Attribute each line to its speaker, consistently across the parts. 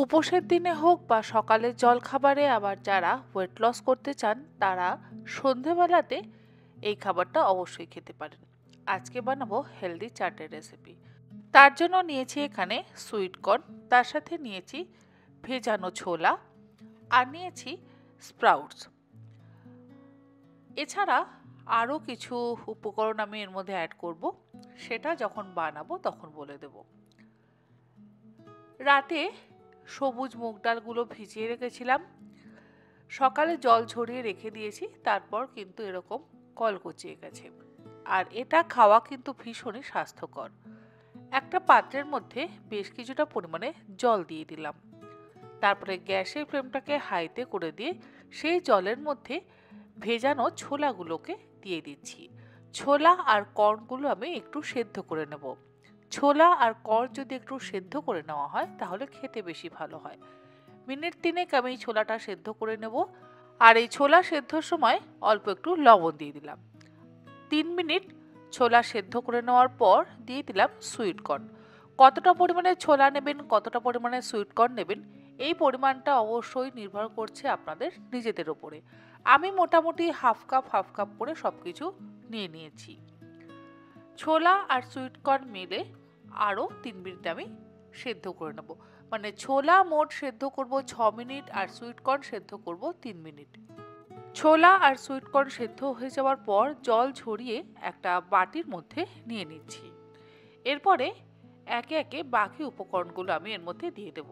Speaker 1: উপোসের দিনে হোক বা সকালের জলখাবারে আবার যারা ওয়েট লস করতে চান তারা সন্ধেবেলাতে এই খাবারটা অবশ্যই খেতে পারেন। আজকে বানাবো হেলদি চাটের রেসিপি। তার জন্য নিয়েছি এখানে সুইট কর্ন, তার সাথে নিয়েছি ভেজানো ছোলা আর নিয়েছি স্প্রাউটস। এছাড়া আরও কিছু উপকরণ আমি এর মধ্যে অ্যাড করব, সেটা যখন বানাবো তখন বলে দেব। রাতে সবুজ মুগ ডালগুলো ভিজিয়ে রেখেছিলাম, সকালে জল ঝরিয়ে রেখে দিয়েছি, তারপর কিন্তু এরকম কলকচিয়ে গেছে। আর এটা খাওয়া কিন্তু ভীষণই স্বাস্থ্যকর। একটা পাত্রের মধ্যে বেশ কিছুটা পরিমাণে জল দিয়ে দিলাম, তারপরে গ্যাসের ফ্লেমটাকে হাইতে করে দিয়ে সেই জলের মধ্যে ভেজানো ছোলাগুলোকে দিয়ে দিচ্ছি। ছোলা আর কর্নগুলো আমি একটু সেদ্ধ করে নেব। ছোলা আর কর্ন যদি একটু সেদ্ধ করে নেওয়া হয় তাহলে খেতে বেশি ভালো হয়। মিনিট 3 আমি ছোলাটা সেদ্ধ করে নেব। আর এই ছোলা সেদ্ধর সময় অল্প একটু লবণ দিয়ে দিলাম। 3 মিনিট ছোলা সেদ্ধ করে নেওয়ার পর দিয়ে দিলাম সুইট কর্ন। কতটা পরিমাণে ছোলা নেবেন, কতটা পরিমাণে সুইট কর্ন নেবেন, এই পরিমাণটা অবশ্যই নির্ভর করছে আপনাদের নিজেদের ওপরে। আমি মোটামুটি হাফ কাপ করে সব কিছু নিয়ে নিয়েছি। ছোলা আর সুইট কর্ন মিলে আরও 3 মিনিট আমি সেদ্ধ করে নেব। মানে ছোলা মোট সেদ্ধ করব 6 মিনিট আর সুইট কর্ন সেদ্ধ করব 3 মিনিট। ছোলা আর সুইট কর্ন সেদ্ধ হয়ে যাওয়ার পর জল ঝরিয়ে একটা বাটির মধ্যে নিয়ে নিচ্ছি। এরপরে একে একে বাকি উপকরণগুলো আমি এর মধ্যে দিয়ে দেব।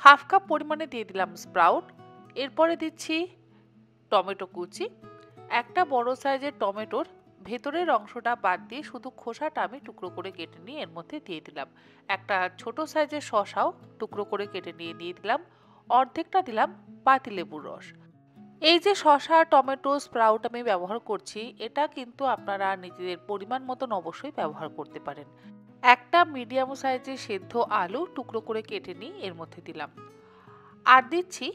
Speaker 1: হাফ কাপ পরিমাণে দিয়ে দিলাম স্প্রাউট, এরপরে দিচ্ছি টমেটো কুচি। একটা বড় সাইজের টমেটোর ভেতরের অংশটা বাদ দিয়ে শুধু খোসাটা আমি টুকরো করে কেটে নিয়ে এর মধ্যে দিয়ে দিলাম। একটা ছোট সাইজের শসাও টুকরো করে কেটে নিয়ে দিয়ে দিলাম। অর্ধেকটা দিলাম পাতিলেবুর রস। এই যে শসা, টমেটো, স্প্রাউট আমি ব্যবহার করছি, এটা কিন্তু আপনারা নিজেদের পরিমাণ মতন অবশ্যই ব্যবহার করতে পারেন। একটা মিডিয়াম সাইজের সেদ্ধ আলু টুকরো করে কেটে নিয়ে এর মধ্যে দিলাম। আর দিচ্ছি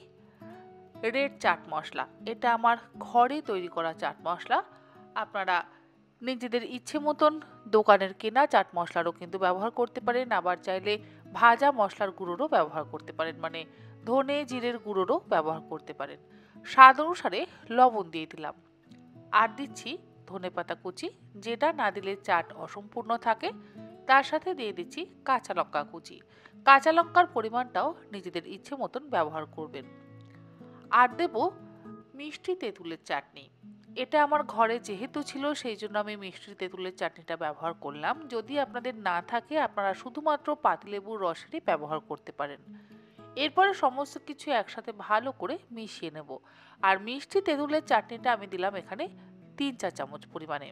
Speaker 1: রেড চাট মশলা। এটা আমার ঘরে তৈরি করা চাট মশলা। আপনারা নিজেদের ইচ্ছে মতন দোকানের কেনা চাট মশলারও কিন্তু ব্যবহার করতে পারেন, আবার চাইলে ভাজা মশলার গুঁড়োরও ব্যবহার করতে পারেন, মানে ধনে জিরের গুঁড়োরও ব্যবহার করতে পারেন। স্বাদ অনুসারে লবণ দিয়ে দিলাম। আর দিচ্ছি ধনেপাতা কুচি, যেটা না দিলে চাট অসম্পূর্ণ থাকে। তার সাথে দিয়ে দিচ্ছি কাঁচা লঙ্কা কুচি। কাঁচা লঙ্কার পরিমাণটাও নিজেদের ইচ্ছে মতন ব্যবহার করবেন। আর দেব মিষ্টি তেঁতুলের চাটনি। এটা আমার ঘরে যেহেতু ছিল সেই জন্য আমি মিষ্টি তেঁতুলের চাটনিটা ব্যবহার করলাম। যদি আপনাদের না থাকে আপনারা শুধুমাত্র পাতিলেবুর রসেরই ব্যবহার করতে পারেন। এরপরে সমস্ত কিছু একসাথে ভালো করে মিশিয়ে নেব। আর মিষ্টি তেঁতুলের চাটনিটা আমি দিলাম এখানে 3-4 চামচ পরিমাণে।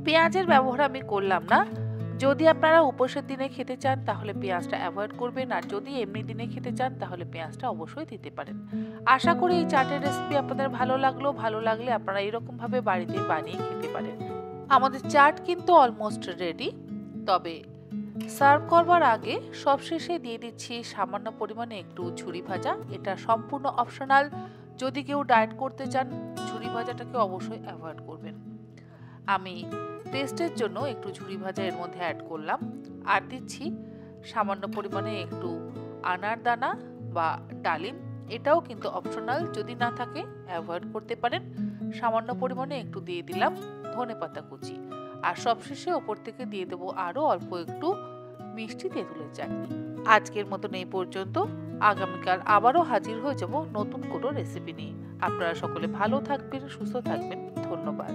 Speaker 1: পেঁয়াজের ব্যবহার আমি করলাম না। যদি আপনারা উপোসের দিনে খেতে চান তাহলে পেঁয়াজটা অ্যাভয়েড করবেন, আর যদি এমনি দিনে খেতে চান তাহলে পেঁয়াজটা অবশ্যই দিতে পারেন। আশা করি এই চাটের রেসিপি আপনাদের ভালো লাগলো। ভালো লাগলে আপনারা এরকম ভাবে বাড়িতে বানিয়ে খেতে পারেন। আমাদের চাট কিন্তু অলমোস্ট রেডি। তবে সার্ভ করবার আগে সবশেষে দিয়ে দিচ্ছি সামান্য পরিমাণে একটু ঝুরি ভাজা। এটা সম্পূর্ণ অপশনাল। যদি কেউ ডায়েট করতে চান ঝুরি ভাজাটাকে অবশ্যই অ্যাভয়েড করবেন। আমি টেস্টের জন্য একটু ঝুরি ভাজা এর মধ্যে অ্যাড করলাম। আর দিচ্ছি সামান্য পরিমাণে একটু আনার দানা বা ডালিম। এটাও কিন্তু অপশনাল, যদি না থাকে অ্যাভয়েড করতে পারেন। সামান্য পরিমাণে একটু দিয়ে দিলাম ধনেপাতা কুচি। আর সবশেষে ওপর থেকে দিয়ে দেবো আরও অল্প একটু মিষ্টি তেঁতুলের চাটনি। আজকের মতন এই পর্যন্ত। আগামীকাল আবারও হাজির হয়ে যাব নতুন কোনো রেসিপি নিয়ে। আপনারা সকলে ভালো থাকবেন, সুস্থ থাকবেন। ধন্যবাদ।